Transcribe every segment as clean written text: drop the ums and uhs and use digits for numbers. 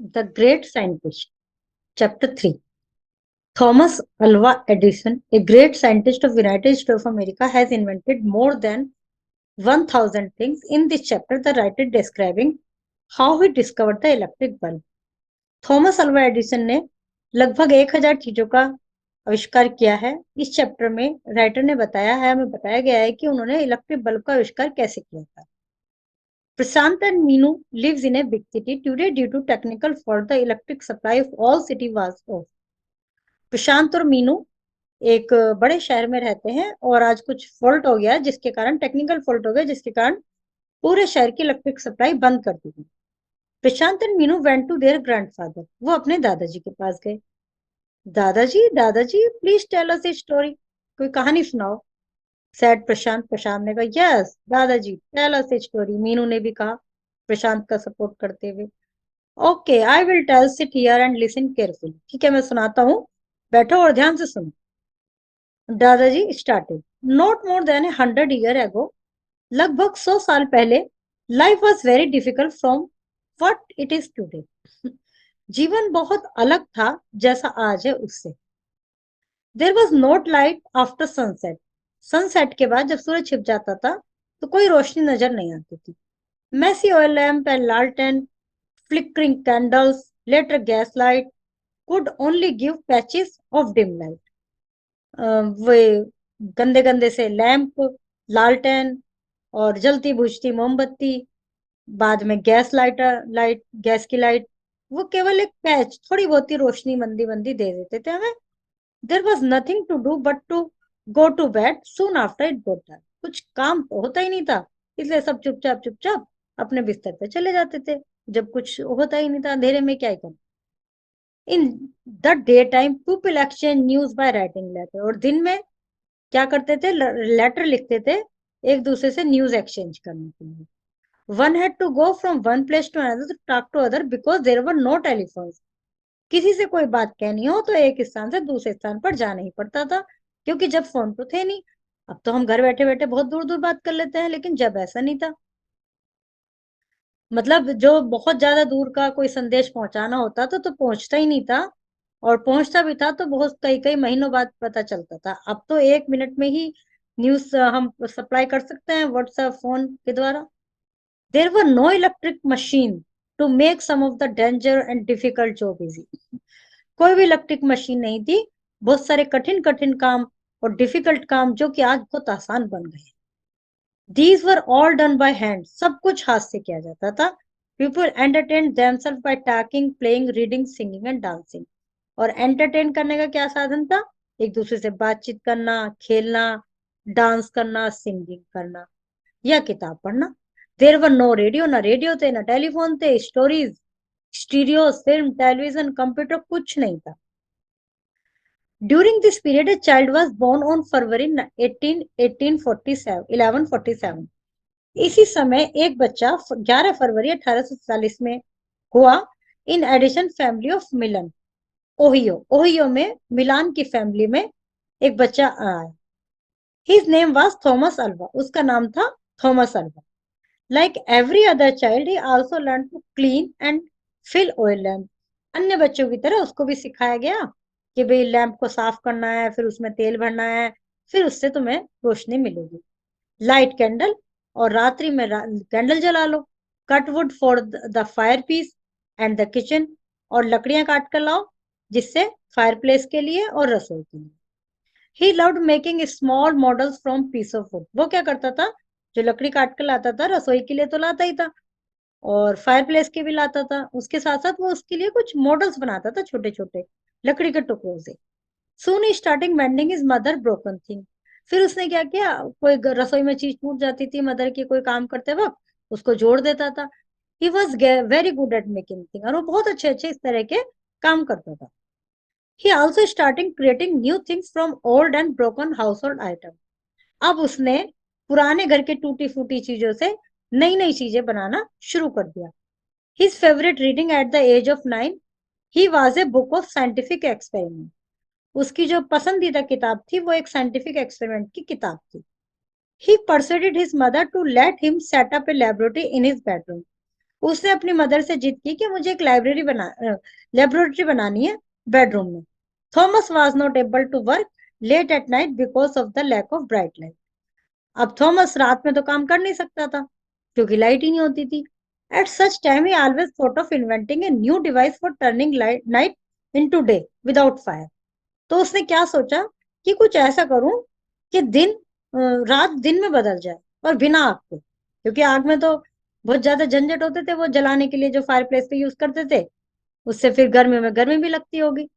The Great Scientist, Chapter 3. Thomas Alva Edison, a great scientist of United States of America, has invented more than 1000 things. In this chapter, the writer describing how he discovered the electric bulb. Thomas Alva Edison ने लगभग 1000 चीजों का आविष्कार किया है। इस chapter में writer ने बताया है, हमें बताया गया है कि उन्होंने इलेक्ट्रिक बल्ब का आविष्कार कैसे किया था। Prashant and Meenu lives in a big city. Today, due to technical fault, the electric supply of all city was off. प्रशांत और मीनू एक बड़े शहर में रहते हैं और आज कुछ फॉल्ट हो गया, जिसके कारण टेक्निकल फॉल्ट हो गया, जिसके कारण पूरे शहर की इलेक्ट्रिक सप्लाई बंद कर दी गई। Prashant and Meenu went to there grandfather. वो अपने दादाजी के पास गए। दादाजी, दादाजी, please tell us a story. कोई कहानी सुनाओ, सैड प्रशांत। प्रशांत ने कहा, yes dadaji, tell us a story. Meenu ने भी कहा, प्रशांत का सपोर्ट करते हुए। Okay, I will tell, sit here and listen carefully. ठीक है, मैं सुनाता हूँ, बैठो और ध्यान से सुनो। दादाजी started, not more than 100 year ago, लगभग 100 साल पहले, life was very difficult from what it is today. जीवन बहुत अलग था जैसा आज है उससे। There was not light after sunset. Sunset के बाद जब सूरज छिप जाता था तो कोई रोशनी नजर नहीं आती थी। मैसी ऑयल लैम्प एंड लालटेन, flickering candles, later gas light could only give patches of dim light. वे गंदे गंदे से लैंप, लालटेन और जलती बुझती मोमबत्ती, बाद में लाइट, गैस की लाइट, वो केवल एक पैच, थोड़ी बहुत ही रोशनी मंदी मंदी दे देते थे हमें। There was nothing to do but to go to bed soon after it got dark. कुछ काम तो होता ही नहीं था, इसलिए सब चुपचाप चुपचाप अपने बिस्तर पे चले जाते थे। जब कुछ होता ही नहीं था, अंधेरे में क्या करना। In the day time people exchange news by writing letter. और दिन में क्या करते थे, लेटर लिखते थे एक दूसरे से न्यूज एक्सचेंज करने के लिए। One had to go from one place to another to talk to other because there were no telephones. किसी से कोई बात कहनी हो तो एक स्थान से दूसरे स्थान पर जाना ही पड़ता था, क्योंकि जब फोन तो थे नहीं। अब तो हम घर बैठे बैठे बहुत दूर दूर बात कर लेते हैं, लेकिन जब ऐसा नहीं था। मतलब जो बहुत ज्यादा दूर का कोई संदेश पहुंचाना होता था तो पहुंचता ही नहीं था, और पहुंचता भी था तो बहुत कई कई महीनों बाद पता चलता था। अब तो 1 मिनट में ही न्यूज हम सप्लाई कर सकते हैं व्हाट्सएप, फोन के द्वारा। There were no electric machine to make some of the danger and difficult job easy. कोई भी इलेक्ट्रिक मशीन नहीं थी, बहुत सारे कठिन कठिन काम और डिफिकल्ट काम जो कि आज बहुत आसान बन गए। These were all done by hand. सब कुछ हाथ से किया जाता था। People entertained themselves by talking, playing, reading, singing and dancing. और एंटरटेन करने का क्या साधन था? एक दूसरे से बातचीत करना, खेलना, डांस करना, सिंगिंग करना या किताब पढ़ना। देर वर नो रेडियो, ना रेडियो थे, ना टेलीफोन थे, stories, stereo, film, television, computer कुछ नहीं था। During this period, a child was born on February 1847, 1147. इसी समय एक बच्चा 11 फरवरी 1847 में हुआ। In Edison family of Milan, Ohio, Ohio में मिलान की फैमिली में एक बच्चा आया। His name was Thomas Alva. उसका नाम था Thomas Alva. Like every other child, he also learn to clean and fill oil lamp. अन्य बच्चों की तरह उसको भी सिखाया गया कि भाई लैंप को साफ करना है, फिर उसमें तेल भरना है, फिर उससे तुम्हें रोशनी मिलेगी। लाइट कैंडल, और रात्रि में कैंडल जला लो। Cut wood for the fire piece and the kitchen, और लकड़ियां काट कर लाओ जिससे फायर प्लेस के लिए और रसोई के लिए। He loved making small models from piece of wood. वो क्या करता था, जो लकड़ी काट कर लाता था रसोई के लिए तो लाता ही था, और फायर प्लेस के भी लाता था। उसके साथ साथ वो उसके लिए कुछ मॉडल्स बनाता था छोटे छोटे लकड़ी के टुकड़ों से। सून ही starting mending his mother broken thing. फिर उसने क्या किया, कोई रसोई में चीज टूट जाती थी मदर की कोई काम करते वक्त, उसको जोड़ देता था। He was very good at making thing, और वो बहुत अच्छे अच्छे इस तरह के काम करता था। He also starting creating new things from old and broken house hold item. अब उसने पुराने घर के टूटी फूटी चीजों से नई नई चीजें बनाना शुरू कर दिया। His favourite reading at the age of 9, he was a book of scientific experiment. उसकी जो पसंदीदा किताब थी वो एक साइंटिफिक एक्सपेरिमेंट की किताब थी। He persuaded his mother to let him set up a laboratory in his bedroom. उसने अपनी मदर से जिद की कि मुझे एक लेबोरेटरी बनानी है बेडरूम में। Thomas was not able to work late at night because of the lack of bright light. अब थॉमस रात में तो काम कर नहीं सकता था क्योंकि लाइट ही नहीं होती थी। At such time he always thought of inventing a new device for turning night into day without fire. तो उसने क्या सोचा कि कुछ ऐसा करूं कि रात दिन में बदल जाए और बिना आग के, क्योंकि आग में तो बहुत ज्यादा झंझट होते थे वो जलाने के लिए जो फायर प्लेस पे यूज करते थे, उससे फिर गर्मी में गर्मी भी लगती होगी।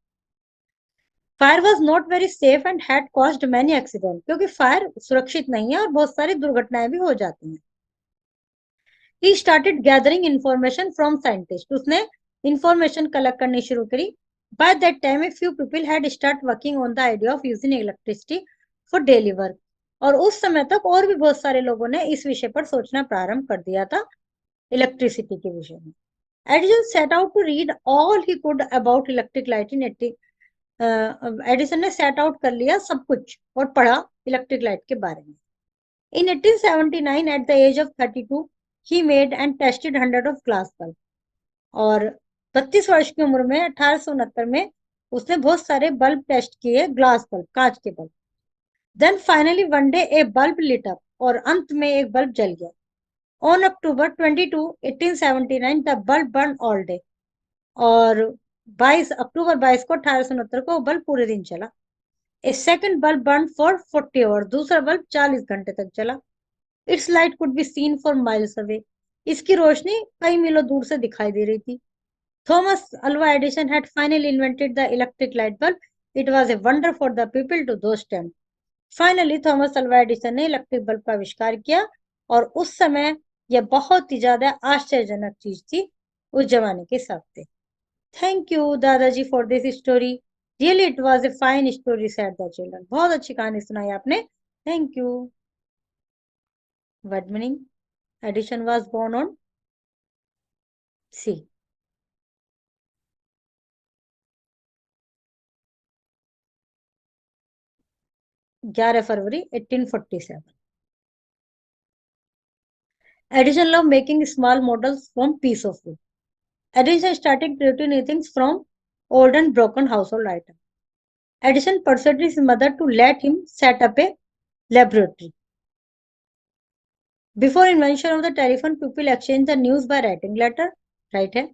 Fire was not very safe and had caused many accident, क्योंकि फायर सुरक्षित नहीं है और बहुत सारी दुर्घटनाएं भी हो जाती हैं। He started gathering information from scientist, उसने इंफॉर्मेशन कलेक्ट करनी शुरू करी। By that time a few people had start working on the idea of using electricity for daily work, और उस समय तक और भी बहुत सारे लोगों ने इस विषय पर सोचना प्रारंभ कर दिया था, इलेक्ट्रिसिटी के विषय में। Edison set out to read all he could about electric light in Edison ने सेट आउट कर लिया सब कुछ और पढ़ा इलेक्ट्रिक लाइट के बारे में। In 1879, at the age of 32, he made and tested hundred of glass bulb. और 32 वर्ष की उम्र में 1869 में उसने बहुत सारे बल्ब टेस्ट किए, ग्लास बल्ब, कांच के bulb. Then finally one day a bulb lit up, और अंत में एक बल्ब जल गया। On October 22, 1879 the bulb burn all day, और 22 अक्टूबर को 1869 को बल्ब पूरे दिन चला। A second bulb burn for 40 hour, दूसरा बल्ब 40 घंटे तक चला। Its light could be seen for miles away, इसकी रोशनी कई मीलों दूर से दिखाई दे रही थी। Thomas Alva Edison had finally invented the electric light bulb. It was a wonder for the people to those time. Finally Thomas Alva Edison ने इलेक्ट्रिक बल्ब का आविष्कार किया, और उस समय यह बहुत ही ज्यादा आश्चर्यजनक चीज थी उस जमाने के हिसाब से। Thank you dadaji for this story, really it was a fine story said the children. बहुत अच्छी कहानी सुनाई आपने, thank you. Word meaning, Edison was born on see 11 February 1847। Edison loved making small models from piece of wood. Edison started creating new things from old and broken household items. Edison persuaded his mother to let him set up a laboratory. Before invention of the telephone, people exchanged the news by writing letter. Right है.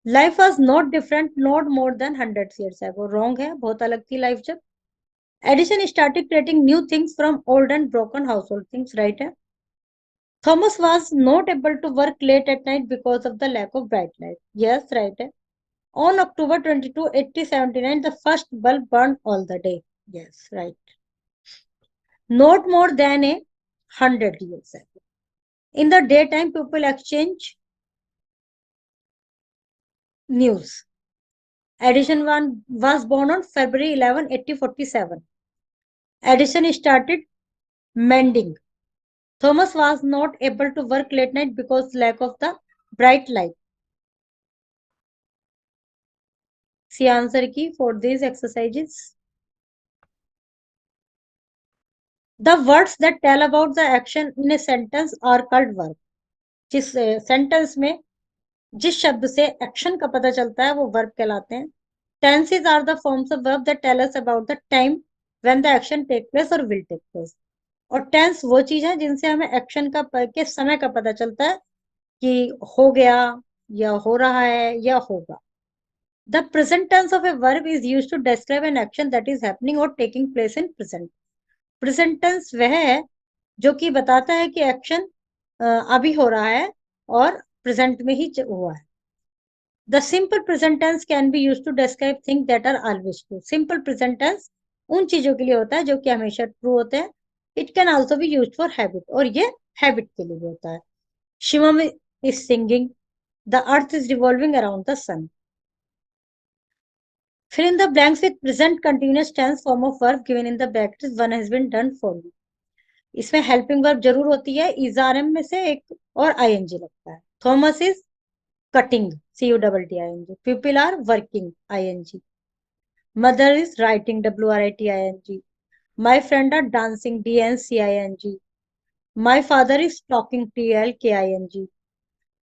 Life was not different, not more than 100 years ago. Wrong है, बहुत अलग थी life जब. Edison started creating new things from old and broken household things. Right है. Thomas was not able to work late at night because of the lack of bright light. Yes, right है. On October 22, 1879, the first bulb burned all the day. Yes, right. Not more than 100 years ago. In the daytime, people exchange news. Edison was born on February 11, 1847. Edison started mending. Thomas was not able to work late night because lack of the bright light. See answer key for these exercises. The words that tell about the action in a sentence are called verb. जिस sentence में जिस शब्द से action का पता चलता है वो वर्ब कहलाते हैं। Tenses are the forms of verb that tell us about the time when the action take place or will take place. और टेंस वो चीज है जिनसे हमें एक्शन के समय का पता चलता है कि हो गया या हो रहा है या होगा। The present tense of a verb is used to describe an action that is happening और taking place in present. Present tense वह है जो कि बताता है कि एक्शन अभी हो रहा है और प्रेजेंट में ही हुआ है। The simple present tense can be used to describe things that are always true. Simple present tense उन चीजों के लिए होता है जो कि हमेशा ट्रू होते हैं। It can also be used for habit, और ये हैबिट के लिए भी होता है। Shivam is singing, the earth is revolving around the sun. Fill in the blanks with present continuous tense form of verb given in the brackets. One has been done for you. इसमें helping verb जरूर होती है, is R M में से एक और ING लगता है। Thomas is cutting, CUTTING। People are working, ING। Mother is writing, WRITING। My friend are dancing, DANCING। My father is talking, TLKING।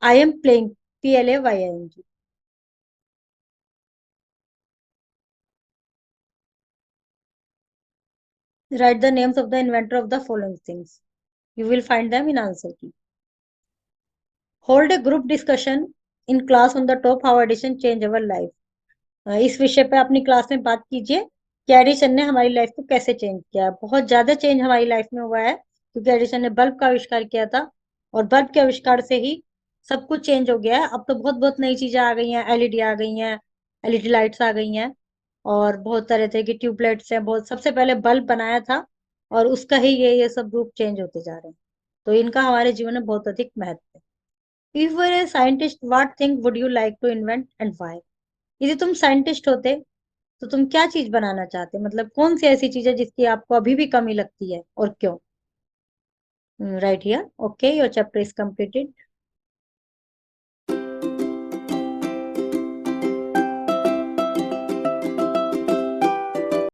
I am playing. Playing. Write the names of the inventor of the following things. You will find them in answer key. Hold a group discussion in class on the top how addition change our life. इस विषय पे अपनी class में बात कीजिए कि addition ने हमारी लाइफ को कैसे चेंज किया है। बहुत ज्यादा चेंज हमारी लाइफ में हुआ है क्योंकि एडिशन ने बल्ब का आविष्कार किया था और बल्ब के आविष्कार से ही सब कुछ चेंज हो गया है। अब तो बहुत बहुत नई चीजें आ गई हैं, एलईडी आ गई हैं, एलईडी लाइट्स आ गई हैं और बहुत तरह तरह की ट्यूबलाइट्स हैं। बहुत सबसे पहले बल्ब बनाया था और उसका ही ये सब रूप चेंज होते जा रहे हैं। तो इनका हमारे जीवन में बहुत अधिक महत्व है। If were a scientist what thing would you like to invent and why? यदि तुम साइंटिस्ट होते तो तुम क्या चीज बनाना चाहते, मतलब कौन सी ऐसी चीज है जिसकी आपको अभी भी कमी लगती है और क्यों? Right here. Okay, your chapter is completed.